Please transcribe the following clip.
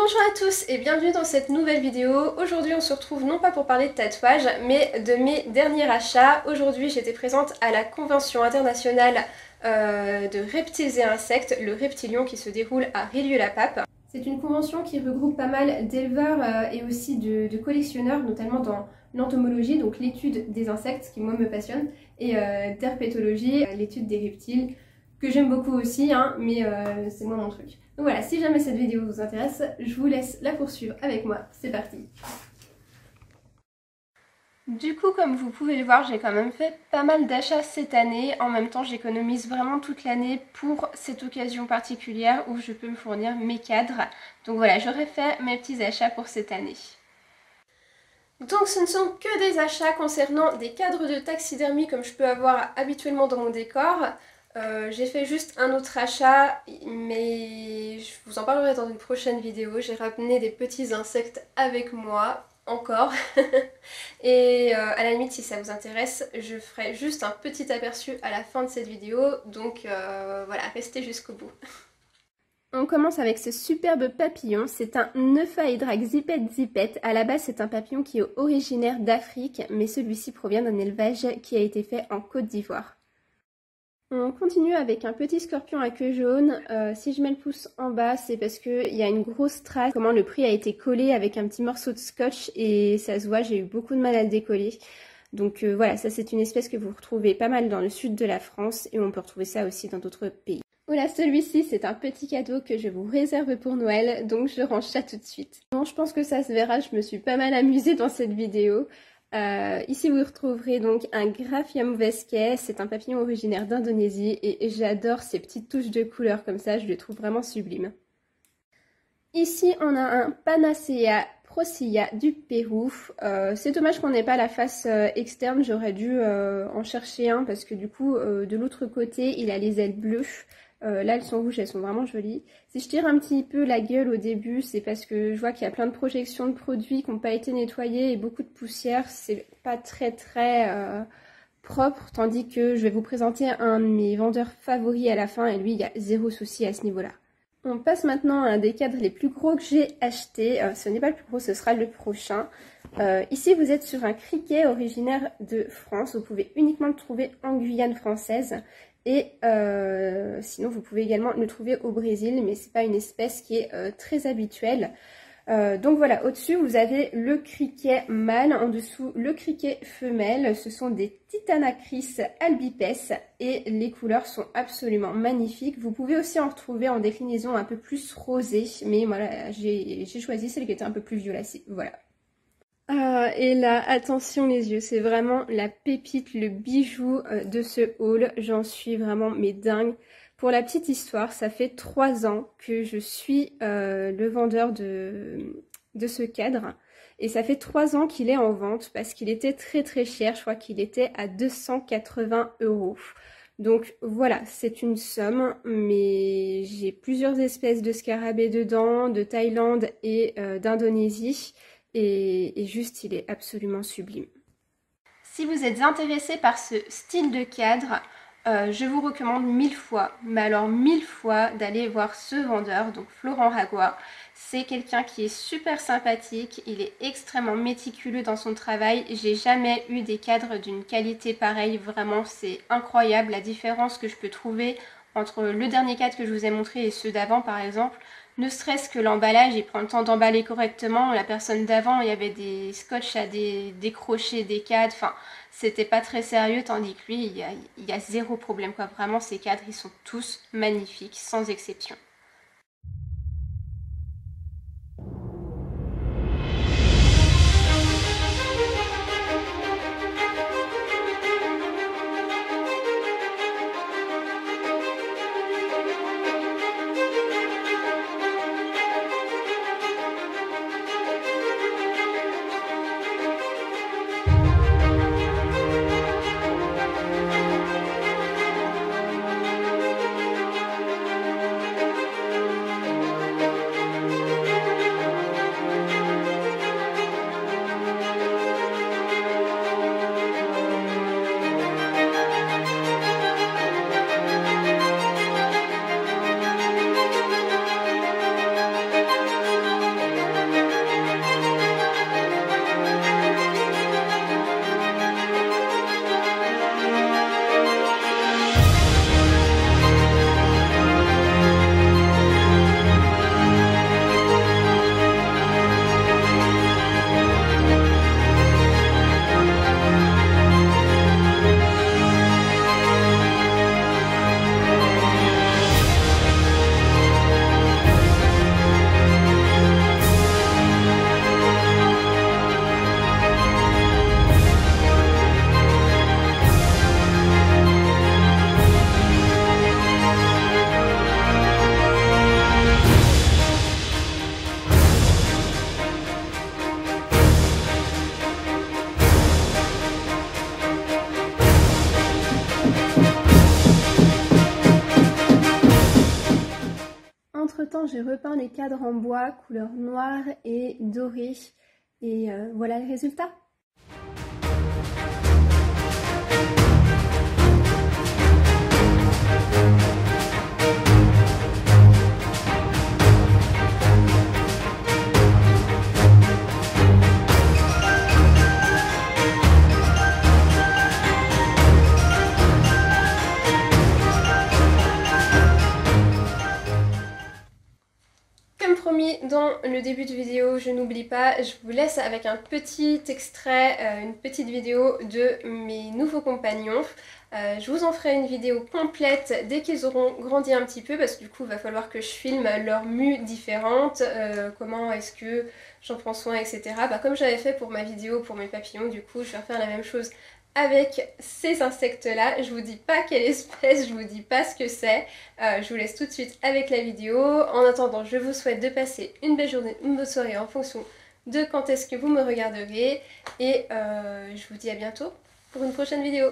Bonjour à tous et bienvenue dans cette nouvelle vidéo. Aujourd'hui on se retrouve non pas pour parler de tatouage mais de mes derniers achats. Aujourd'hui j'étais présente à la convention internationale de reptiles et insectes, le Reptilion, qui se déroule à Rieux-la-Pape. C'est une convention qui regroupe pas mal d'éleveurs et aussi de collectionneurs, notamment dans l'entomologie, donc l'étude des insectes qui moi me passionne, et d'herpétologie, l'étude des reptiles, que j'aime beaucoup aussi, hein, mais c'est moins mon truc. Donc voilà, si jamais cette vidéo vous intéresse, je vous laisse la poursuivre avec moi. C'est parti! Du coup, comme vous pouvez le voir, j'ai quand même fait pas mal d'achats cette année. En même temps, j'économise vraiment toute l'année pour cette occasion particulière où je peux me fournir mes cadres. Donc voilà, j'aurais fait mes petits achats pour cette année. Donc ce ne sont que des achats concernant des cadres de taxidermie comme je peux avoir habituellement dans mon décor. J'ai fait juste un autre achat, mais je vous en parlerai dans une prochaine vidéo. J'ai ramené des petits insectes avec moi, encore. Et à la limite, si ça vous intéresse, je ferai juste un petit aperçu à la fin de cette vidéo. Donc voilà, restez jusqu'au bout. On commence avec ce superbe papillon. C'est un Euphaedra zipette. À la base, c'est un papillon qui est originaire d'Afrique, mais celui-ci provient d'un élevage qui a été fait en Côte d'Ivoire. On continue avec un petit scorpion à queue jaune. Si je mets le pouce en bas, c'est parce qu'il y a une grosse trace. Comment le prix a été collé avec un petit morceau de scotch et ça se voit, j'ai eu beaucoup de mal à le décoller. Donc voilà, ça c'est une espèce que vous retrouvez pas mal dans le sud de la France et on peut retrouver ça aussi dans d'autres pays. Voilà, celui-ci c'est un petit cadeau que je vous réserve pour Noël, donc je range ça tout de suite. Bon, je pense que ça se verra, je me suis pas mal amusée dans cette vidéo. Ici vous retrouverez donc un Graphium vescae, c'est un papillon originaire d'Indonésie et j'adore ces petites touches de couleur comme ça, je le trouve vraiment sublime. Ici on a un Panacea procilla du Pérou, c'est dommage qu'on n'ait pas la face externe, j'aurais dû en chercher un parce que du coup de l'autre côté il a les ailes bleues. Là elles sont rouges, elles sont vraiment jolies. Si je tire un petit peu la gueule au début, c'est parce que je vois qu'il y a plein de projections de produits qui n'ont pas été nettoyés et beaucoup de poussière. C'est pas très propre, tandis que je vais vous présenter un de mes vendeurs favoris à la fin et lui il y a zéro souci à ce niveau là. On passe maintenant à un des cadres les plus gros que j'ai acheté. Ce n'est pas le plus gros, ce sera le prochain. Ici vous êtes sur un criquet originaire de France, vous pouvez uniquement le trouver en Guyane française. Et sinon vous pouvez également le trouver au Brésil, mais c'est pas une espèce qui est très habituelle. Donc voilà, au-dessus vous avez le criquet mâle, en dessous le criquet femelle. Ce sont des Titanacris albipes et les couleurs sont absolument magnifiques. Vous pouvez aussi en retrouver en déclinaison un peu plus rosée, mais voilà, j'ai choisi celle qui était un peu plus violacée. Voilà. Ah, et là, attention les yeux, c'est vraiment la pépite, le bijou de ce haul. J'en suis vraiment mais dingue. Pour la petite histoire, ça fait 3 ans que je suis le vendeur de ce cadre. Et ça fait 3 ans qu'il est en vente parce qu'il était très cher. Je crois qu'il était à 280 €. Donc voilà, c'est une somme, mais j'ai plusieurs espèces de scarabées dedans, de Thaïlande et d'Indonésie. Et juste, il est absolument sublime. Si vous êtes intéressé par ce style de cadre, je vous recommande 1000 fois, mais alors 1000 fois, d'aller voir ce vendeur, donc Florent Ragois. C'est quelqu'un qui est super sympathique, il est extrêmement méticuleux dans son travail. J'ai jamais eu des cadres d'une qualité pareille, vraiment c'est incroyable la différence que je peux trouver entre le dernier cadre que je vous ai montré et ceux d'avant par exemple. Ne serait-ce que l'emballage, il prend le temps d'emballer correctement. La personne d'avant, il y avait des scotch à décrocher des cadres. Enfin, c'était pas très sérieux, tandis que lui, il y a zéro problème, quoi. Vraiment, ces cadres, ils sont tous magnifiques, sans exception. entre temps j'ai repeint les cadres en bois couleur noire et doré et voilà le résultat. Dans le début de vidéo, je n'oublie pas, je vous laisse avec un petit extrait, une petite vidéo de mes nouveaux compagnons. Je vous en ferai une vidéo complète dès qu'ils auront grandi un petit peu parce que du coup il va falloir que je filme leurs mues différentes, comment est-ce que j'en prends soin, etc. Comme j'avais fait pour ma vidéo pour mes papillons, du coup je vais refaire la même chose avec ces insectes là. Je vous dis pas quelle espèce, je vous dis pas ce que c'est. Je vous laisse tout de suite avec la vidéo. En attendant, je vous souhaite de passer une belle journée, une bonne soirée en fonction de quand est-ce que vous me regarderez. Et je vous dis à bientôt pour une prochaine vidéo.